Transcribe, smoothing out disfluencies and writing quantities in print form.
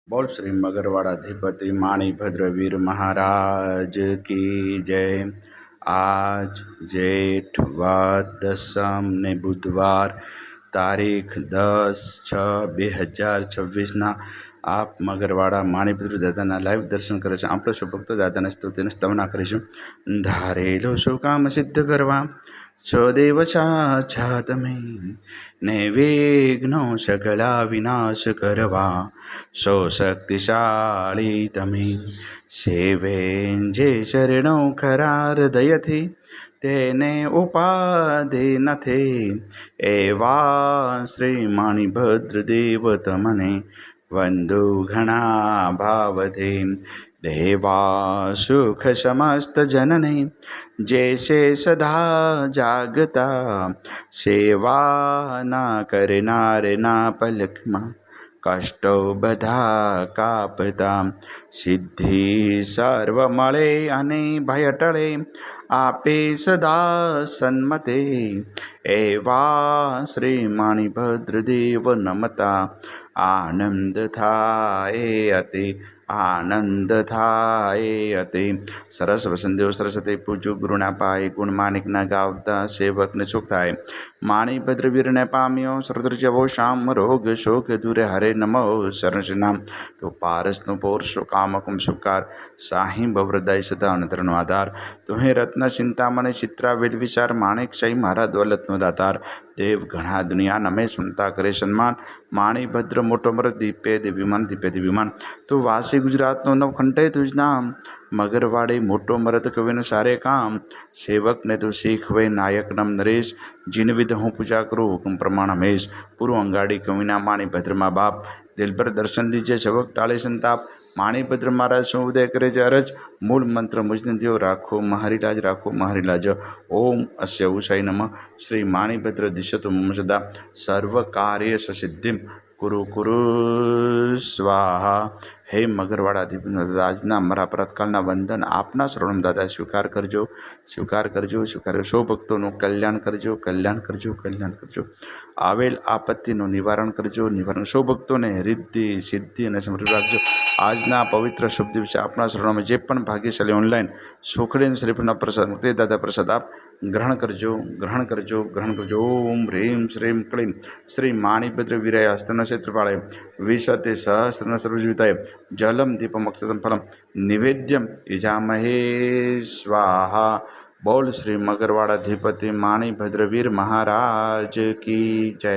बोल श्री मगरवाड़ाधिपति माणिभद्रवीर महाराज की जय। आज जेठ वद दसम ने बुधवार તારીખ 10/6/2026 આપ મગરવાડા માણીભદ્ર દાદાના લાઈવ દર્શન કરે છે। આપણે શુભક્તો દાદાના સ્તુતિને સ્તવના કરીશું। ધારેલો શું કામ સિદ્ધ કરવા છો દેવ સાક્ષા તમે, ને વિઘ્નો સકલા વિનાશ કરવા સો શક્તિશાળી તમે। સેવે જે શરણો ખરા હૃદયથી, તેને ઉપાધિ નથી। એવા શ્રી માણિભદ્ર દેવ તમને વંદુ ઘણા ભાવથી। દેવા સુખ સમસ્ત જનને, જૈસે સદા જાગતા। સેવાના કરનારના પલકમાં કષ્ટો બધા કાપતા। સિદ્ધિ સર્વ મળે અને ભય ટળે, આપે સદા સન્મતે। એવા શ્રી માણિભદ્ર દેવ નમતા આનંદ થાય અતિ, આનંદ થાય અતિ। સરસ વસંતદેવ સરસ્વતી પૂજ્યું ગુરુના પાય, ગુણ માણિકના ગાવતા સેવકને સુખ થાય। માણિભદ્ર વીરને પામ્યો સર્વદ્રજવો શામ, રોગ શોક દૂરે હરે નમો શરણનામ। તો પારસનો પૌરુષો કામકમ સુકાર, સાહિં બવૃદાય સદા અનંતરનો આધાર। તુહે રત્ન ચિંતામણી ચિત્રા વેલ વિચાર, માણેક શાહી મારા દોલતનો દાતાર। દેવ ઘણા દુનિયા નમે સુનતા કરે સન્માન, માણિભદ્ર મોટો મર દીપે દિવ્યમાન દીપે દિવ્યમાન। તો વાસી ગુજરાતનો નવખંડે તુજ નામ, મગરવાડે મોટો મરદ કવિનું સારે કામ। સેવકને તું શીખવે નાયક નામ નરેશ, જીન વિધ હું પૂજા કરું હુકમ પ્રમાણ હમેશ। પૂર્વ અંગાડી કવિના માણિભદ્રમાં બાપ, દિલબર દર્શન દીજે સેવક ટાળે સંતાપ। માણિભદ્ર મહારાજ શું ઉદય કરે છે અરજ, મૂળ મંત્ર મુજને દિયો રાખો મારી લાજ, રાખો મારી લાજ। ઓમ અસ્ય ઉષાય નમઃ। શ્રી માણિભદ્ર દિશતુ મમ સદા, સર્વ કાર્ય સિદ્ધિમ કુરુ કુરુ સ્વાહા। હે મગરવાડાધિપતિ આજના અમારા પ્રાતકાળના વંદન આપના શરણમ દાદા સ્વીકાર કરજો, સ્વીકાર કરજો, સ્વીકાર કરજો। સૌ ભક્તોનું કલ્યાણ કરજો, કલ્યાણ કરજો, કલ્યાણ કરજો। આવેલ આપત્તિનું નિવારણ કરજો, નિવારણ। સૌ ભક્તોને રિદ્ધિ સિદ્ધિ અને સમૃદ્ધિ રાખજો। આજના પવિત્ર શુભ દિવસે આપના શરણોમાં જે પણ ભાગ્યશાળી ઓનલાઈન સુખડીન શ્રીફળના પ્રસાદ મુક્તિ દાદા પ્રસાદ આપ ગ્રહણ કરજો, ગ્રહણ કરજો, ગ્રહણ કરજો। ઓમ હ્રીમ શ્રીમ ક્લીમ શ્રી માણિભદ્ર વીરાય હસ્તન ક્ષેત્રપાળે વિશતે સહસ્રન સર્વજીવિતાય જલમ દીપમ અક્ષતમ ફલમ નિવેદ્યમ યજામહે સ્વાહા। બોલ શ્રી મગરવાડાધિપતિ માણિભદ્ર વીર મહારાજ કી જય।